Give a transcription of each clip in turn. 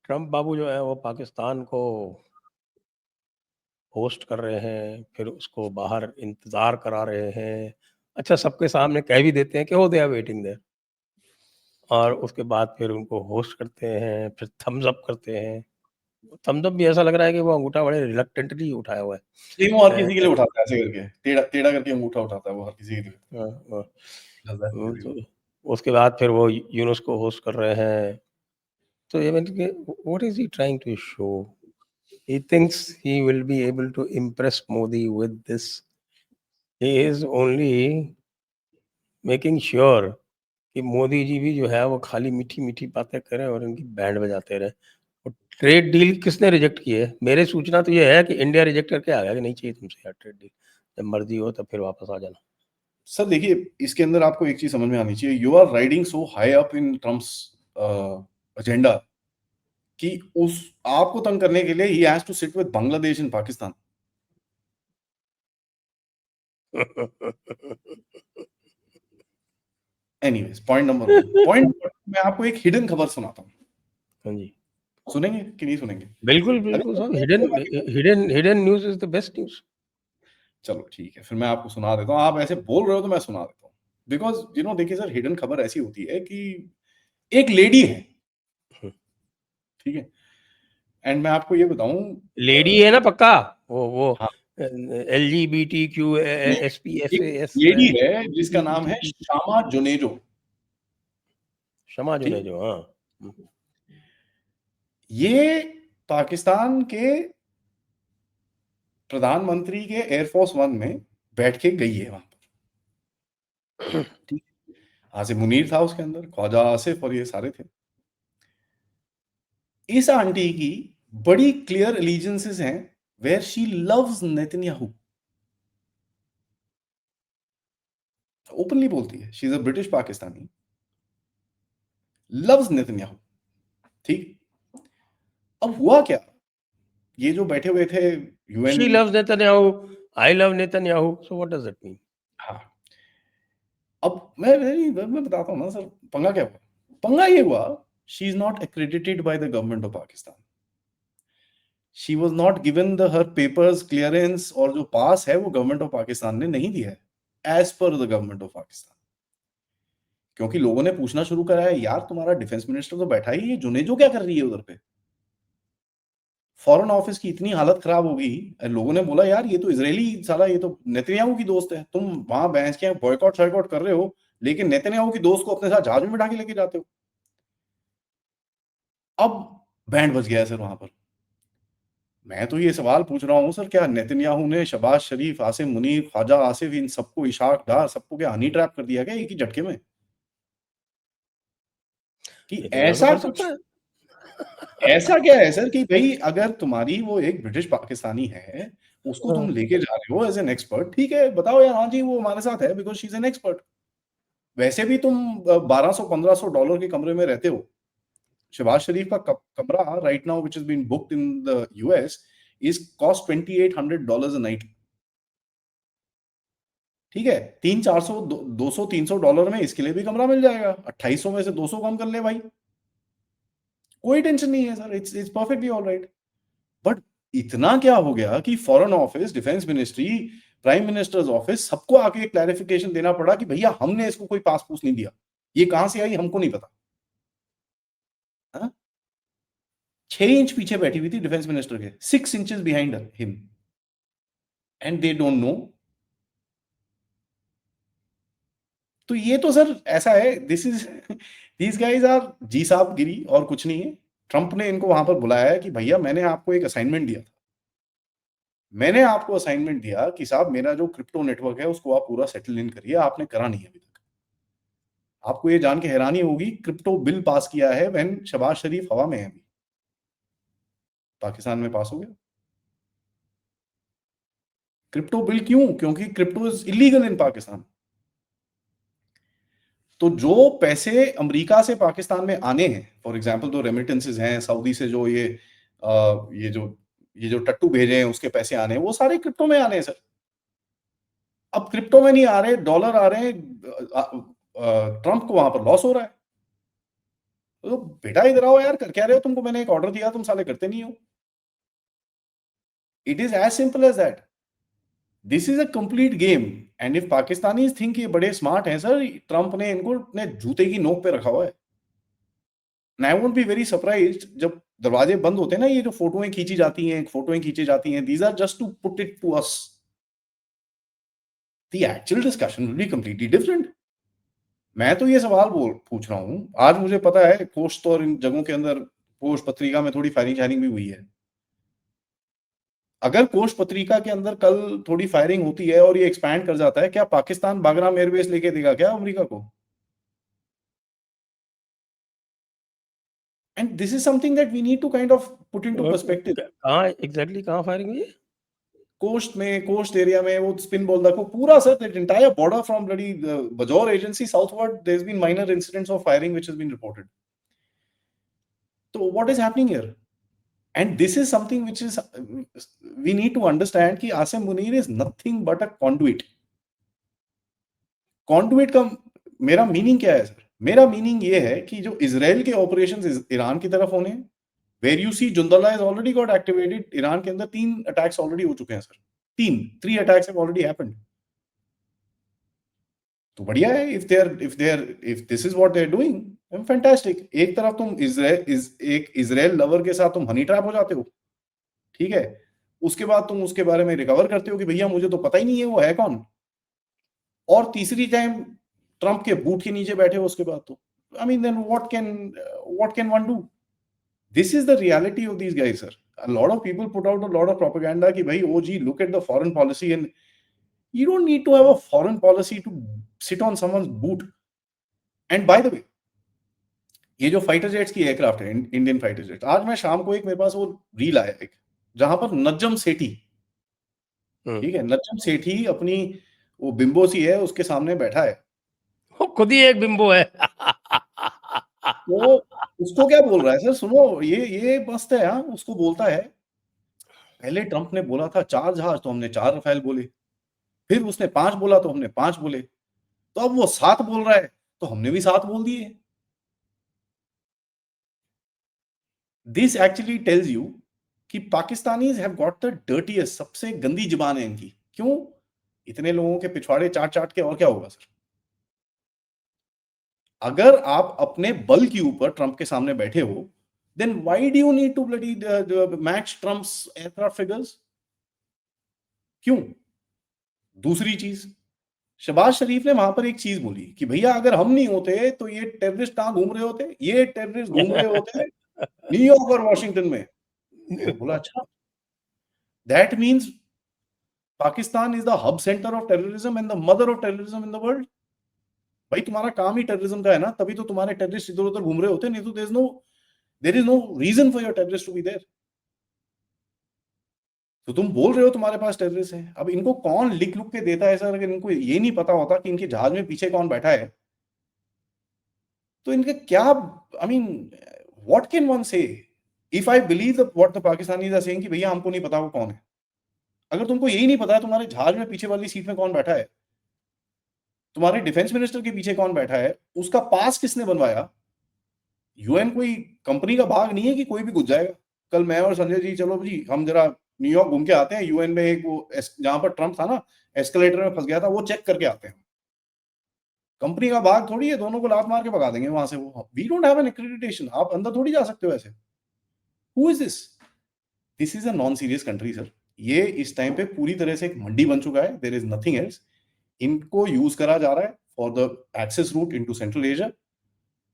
Trump बाबू जो है वो पाकिस्तान को होस्ट कर रहे हैं, फिर उसको बाहर इंतज़ार करा रहे हैं। अच्छा, सबके सामने कह भी देते हैं कि ओह दे आर वेटिंग देयर, और उसके बाद फिर उनको होस्ट करते हैं, फिर थम्स अप करते हैं। थम्स अप भी ऐसा लग रहा है कि वो अंगूठा बड़े रिलक्टेंटली उठाया हुआ है। लेकिन वो हर किसी के लिए उठाता है ऐसे करके, टेढ़ा टेढ़ा करके अंगूठा उठाता है वो हर किसी के लिए। हाँ, Does that वो really तो work? उसके बाद फिर वो यूनुस को होस्ट कर रहे हैं। तो ये मतलब कि what is he trying to show? He thinks he will be able to impress Modi with this. He is only making sure कि मोदी जी भी जो है वो खाली मीठी-मीठी बातें करें और इनकी बैंड बजाते रहें। और ट्रेड डील किसने रिजेक्ट की है? मेरी सूचना तो ये है कि इंडिया रिजेक्ट करके आ गया कि नहीं चाहिए तुमसे यार ट्रेड डील। जब मर्ज़ी हो तब फिर वापस आ जाना। सर देखिए, इसके अंदर आपको एक चीज़ समझ में आनी चाहिए, you are riding so high up in Trump's agenda कि उस आपको तंग करने के लिए he has to sit with Bangladesh and Pakistan. Anyways point number 1 मैं आपको एक हिडन खबर सुनाता हूँ। हाँ जी। सुनेंगे कि नहीं सुनेंगे? बिल्कुल, अगर बिल्कुल साहब, सुनेंगे हिडन तो बाकी बात। Hidden hidden news is the best news. चलो ठीक है, फिर मैं आपको सुना देता हूँ। आप ऐसे बोल रहे हो तो मैं सुना देता हूँ। बिकॉज़ देखिए सर, हिडन खबर ऐसी होती है कि एक लेडी है, हुँ। ठीक है? एंड मैं आपको ये बताऊँ लेडी है ना पक्का? वो हाँ, एलजीबीटीक्यू नहीं, एक एसपीएस लेडी है जिसका नाम है एलजीबीटीक्यू शामा जुनेजो, शमा ठीक? जुनेजो, हाँ। हुँ। ये पाकिस्तान के प्रधानमंत्री के एयरफोर्स 1 में बैठ के गई है वहाँ पर, ठीक? आसिम मुनीर था उसके अंदर, ख्वाजा आसिफ और ये सारे थे। इस आंटी की बड़ी क्लियर एलिजेंसेस हैं where she loves Netanyahu. Openly बोलती है, she is a British Pakistani, loves Netanyahu, ठीक? अब हुआ क्या? ये जो बैठे हुए थे UN. She loves Netanyahu, I love Netanyahu, so what does it mean? हाँ, अब मैं बताता हूँ ना सर, पंगा क्या हुआ? पंगा ये हुआ, she is not accredited by the government of Pakistan. She was not given the her papers clearance, और जो पास है वो गवर्नमेंट ऑफ पाकिस्तान ने नहीं दिया है, as per the government of Pakistan. क्योंकि लोगों ने पूछना शुरू करा है, यार तुम्हारा डिफेंस मिनिस्टर तो बैठा ही है, ये जुनेजो क्या कर रही है उधर पे? फॉरेन ऑफिस की इतनी हालत खराब हो गई, लोगों ने बोला यार ये तो इजरायली साला, ये तो नेतन्याहू की दोस्त है, तुम वहां बहस के बॉयकॉट शॉयकॉट कर रहे हो, लेकिन नेतन्याहू की दोस्त को अपने साथ जहाज में बिठा के लेके जाते हो। अब बैंड बज गया है सर वहां पर। मैं तो ये सवाल पूछ रहा हूँ सर, क्या नेतन्याहू ने शहबाज शरीफ, आसिम मुनीर, ख्वाजा आसिफ, इन सबको, इशाक डार, सबको क्या हनी ट्रैप कर दिया क्या एक ही झटके में? कि नेतन्याहू तो कर सकता है। ऐसा क्या है सर कि भाई अगर तुम्हारी वो एक ब्रिटिश पाकिस्तानी है, उसको तुम हाँ। लेके जा रहे हो एज़ एन एक्सपर्ट, ठीक है, बताओ यार हाँ जी वो हमारे साथ है because she is an expert. वैसे भी तुम $1200-1500 के कमरे में रहते हो। शहबाज शरीफ का कमरा right now which is been booked in the US is cost $2800 a night. ठीक है? 300-400 दो $200-300 में इसके लिए भी कमरा मिल जाएगा। 2800 में से 200 कम कर ले भाई। कोई टेंशन नहीं है sir, it's perfectly alright. But इतना क्या हो गया कि foreign office, defence ministry, prime minister's office, सबको आके क्लैरिफिकेशन देना पड़ा कि भैया हमने इसको कोई पास पूस नहीं दिया, ये कहां से आई हमको नहीं पता। हाँ? 6 इंच पीछे बैठी हुई थी डिफेंस मिनिस्टर के, 6 inches behind him, and they don't know. तो ये तो सर ऐसा है, this is these guys R G साहब गिरी और कुछ नहीं है। ट्रंप ने इनको वहां पर बुलाया है कि भैया मैंने आपको एक असाइनमेंट दिया था, मैंने आपको असाइनमेंट दिया कि साहब मेरा जो क्रिप्टो नेटवर्क है उसको आप पूरा सेटल इन करिए, आपने करा नहीं अभी तक। आपको ये जान के हैरानी होगी, क्रिप्टो बिल पास किया है व्हेन शहबाज शरीफ हवा में है अभी, पाकिस्तान में पास हो गया क्रिप्टो बिल। क्यों? क्योंकि क्रिप्टो इज इलीगल इन पाकिस्तान। तो जो पैसे अमेरिका से पाकिस्तान में आने हैं, फॉर एग्जांपल जो रेमिटेंसेस हैं सऊदी से, जो ये जो टट्टू भेजे हैं उसके पैसे आने हैं, वो सारे क्रिप्टो में आने हैं सर। अब क्रिप्टो में नहीं आ रहे, डॉलर आ रहे हैं, ट्रंप को वहां पर लॉस हो रहा है। तो बेटा इधर आओ यार, कर क्या रहे हो? तुमको मैंने एक ऑर्डर दिया, तुम साले करते नहीं हो। It is as simple as that. This is a complete game. And if Pakistani think ये बड़े स्मार्ट हैं सर, ट्रंप ने इनको अपने जूते की नोक पे रखा हुआ है। And I won't be very surprised जब दरवाजे बंद होते हैं ना, ये जो फोटोएं खींची जाती हैं, फोटोएं खींची जाती हैं, these are just to put it to us. The actual discussion will be completely different. मैं तो ये सवाल पूछ रहा हूँ, आज मुझे पता है पोस्ट और इन जगहों के अंदर पोस्ट पत्रिका में थोड़ी फायरिंग शायरिंग भी हुई है। अगर पोस्ट पत्रिका के अंदर कल थोड़ी फायरिंग होती है और ये एक्सपैंड कर जाता है, क्या पाकिस्तान बागराम एयरबेस लेके देगा क्या अमेरिका को? And this is something that we need to kind of put into perspective. कहाँ एग्जैक्टली कहाँ फायरिंग हुई है? कोस्ट में, कोस्ट एरिया में, वो स्पिन बॉल देखो पूरा sir, that entire border from bloody Bajaur agency southward, there has been minor incidents of firing which has been reported. तो what is happening here? And this is something which is we need to understand कि Asim Munir is nothing but a conduit. Conduit का मेरा meaning क्या है sir? मेरा meaning ये है कि जो इजराइल के ऑपरेशंस ईरान की तरफ होने, where you see Jundallah has already got activated. Iran के अंदर 3 अटैक्स ऑलरेडी हो चुके हैं sir. 3 attacks have already happened. तो बढ़िया है. If this is what they are doing, fantastic. एक तरफ तुम एक इजराइल लवर के साथ तुम हनी ट्रैप हो जाते हो, ठीक है, उसके बाद तुम उसके बारे में रिकवर करते हो कि भैया मुझे तो पता ही नहीं है वो है कौन, और तीसरी टाइम ट्रंप के बूट के नीचे बैठे हो उसके बाद. तो I mean then what can one do? This is the reality of these guys sir. A lot of people put out a lot of propaganda कि भाई oh gee, look at the foreign policy, and you don't need to have a foreign policy to sit on someone's boot. And by the way, ये जो fighter jets की aircraft है, Indian fighter jet, आज मैं शाम को एक मेरे पास वो रील आया एक, जहां पर नज्जम सेठी, ठीक है, नज्जम सेठी अपनी वो बिंबो सी है उसके सामने बैठा है, वो खुद ही एक बिंबो है। तो उसको क्या बोल रहा है सर? सुनो, ये मस्त है. हाँ, उसको बोलता है पहले ट्रंप ने बोला था 4 जहाज, तो हमने 4 रफेल बोले. फिर उसने 5 बोला तो हमने 5 बोले. तो अब वो 7 बोल रहा है तो हमने भी 7 बोल दिए. दिस एक्चुअली टेल्स यू कि Pakistanis have got the dirtiest, सबसे गंदी जुबान है इनकी. क्यों? इतने लोगों के पिछवाड़े चाट चाट के, और क्या होगा सर? अगर आप अपने बल के ऊपर ट्रंप के सामने बैठे हो, then why do you need to bloody match Trump's aircraft figures? क्यों? दूसरी चीज, शहबाज शरीफ ने वहां पर एक चीज बोली कि भैया अगर हम नहीं होते तो ये टेररिस्ट कहां घूम रहे होते? ये टेररिस्ट घूम रहे होते न्यूयॉर्क और वॉशिंगटन में. मैंने बोला अच्छा, that means Pakistan is the hub centre of terrorism and the mother of terrorism in the world. भाई तुम्हारा काम ही टेररिज्म का है ना, तभी तो तुम्हारे टेररिस्ट इधर उधर घूम रहे होते, नहीं तो there is no reason for your terrorist to be there. तो तुम बोल रहे हो तुम्हारे पास टेररिस्ट है. अब इनको कौन लिख लुक के देता है सर? अगर इनको ये नहीं पता होता कि इनके जहाज में पीछे कौन बैठा है, तो इनके क्या, I mean what can one say? If I believe what the Pakistanis are saying कि भैया हमको नहीं पता वो कौन है. अगर तुमको यही नहीं पता तुम्हारे जहाज में पीछे वाली सीट में कौन बैठा है, तुम्हारे डिफेंस मिनिस्टर के पीछे कौन बैठा है, उसका पास किसने बनवाया? यूएन कोई कंपनी का भाग नहीं है कि कोई भी घुस जाएगा. कल मैं और संजय जी, चलो जी हम जरा न्यूयॉर्क घूम के आते हैं, यूएन में एक वो जहां पर ट्रंप था ना, एस्केलेटर में फंस गया था, वो चेक करके आते हैं. कंपनी का भाग थोड़ी है, दोनों को लात मार के भगा देंगे वहां से. वो we don't have an accreditation, आप अंदर थोड़ी जा सकते हो ऐसे. Who is this? This is a non serious country sir. ये इस टाइम पे पूरी तरह से एक मंडी बन चुका है. There is nothing else. इनको यूज करा जा रहा है for the access route into central Asia,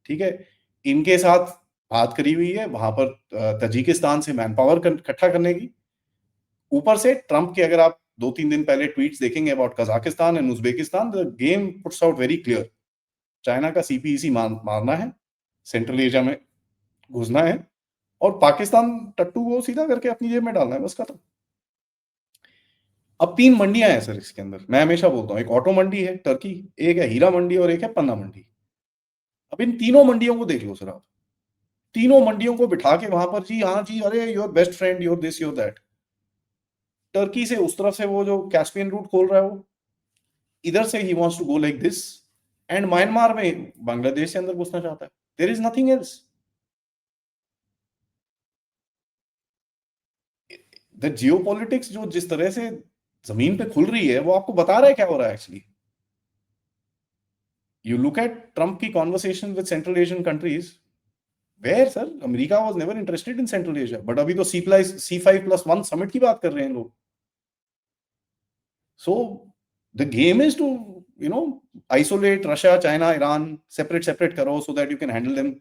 ठीक है. इनके साथ बात करी हुई है वहां पर तजिकिस्तान से मैन पावर इकट्ठा करने की. ऊपर से ट्रंप के, अगर आप 2-3 दिन पहले ट्वीट्स देखेंगे about Kazakhstan and Uzbekistan, the game puts out very clear. China का सीपीईसी मारना है, सेंट्रल एशिया में घुसना है, और पाकिस्तान टट्टू को सीधा करके अपनी जेब में डालना है, बस खत्म. अब 3 मंडियां हैं सर इसके अंदर. मैं हमेशा बोलता हूं, एक ऑटो मंडी है टर्की, एक है हीरा मंडी, और एक है पन्ना मंडी. अब इन तीनों मंडियों को देख लो सर आप. तीनों मंडियों को बिठा के वहां पर, जी हाँ जी, अरे your best friend, your this your that. Turkey से उस तरफ से वो जो कैस्पियन रूट खोल रहा है, वो इधर से ही wants to go like this, and Myanmar में बांग्लादेश से अंदर घुसना चाहता है. There is nothing else. The geopolitics जो जिस तरह से जमीन पे खुल रही है वो आपको बता रहा है क्या हो रहा है actually. You look at Trump की conversation with Central Asian countries, where sir America was never interested in Central Asia, but अभी तो C5+1 summit की बात कर रहे हैं लोग. So the game is to isolate Russia, China, Iran, separate करो so that you can handle them.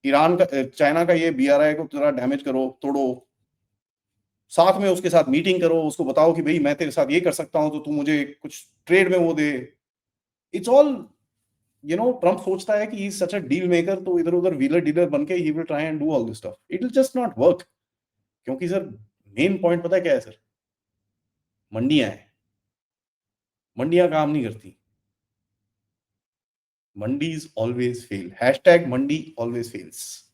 Iran का चाइना का ये BRI को थोड़ा डैमेज करो, तोड़ो, साथ में उसके साथ मीटिंग करो, उसको बताओ कि भाई मैं तेरे साथ ये कर सकता हूं तो तू मुझे कुछ ट्रेड में वो दे. इट्स ऑल ट्रम्प सोचता है कि he is such a deal maker, तो इधर उधर व्हीलर डीलर बनके he will try and do all this stuff. It will just not work. क्योंकि सर मेन पॉइंट पता है क्या है सर? मंडियां हैं. मंडियां काम नहीं करती. Mandis always fail. #Mandi always fails.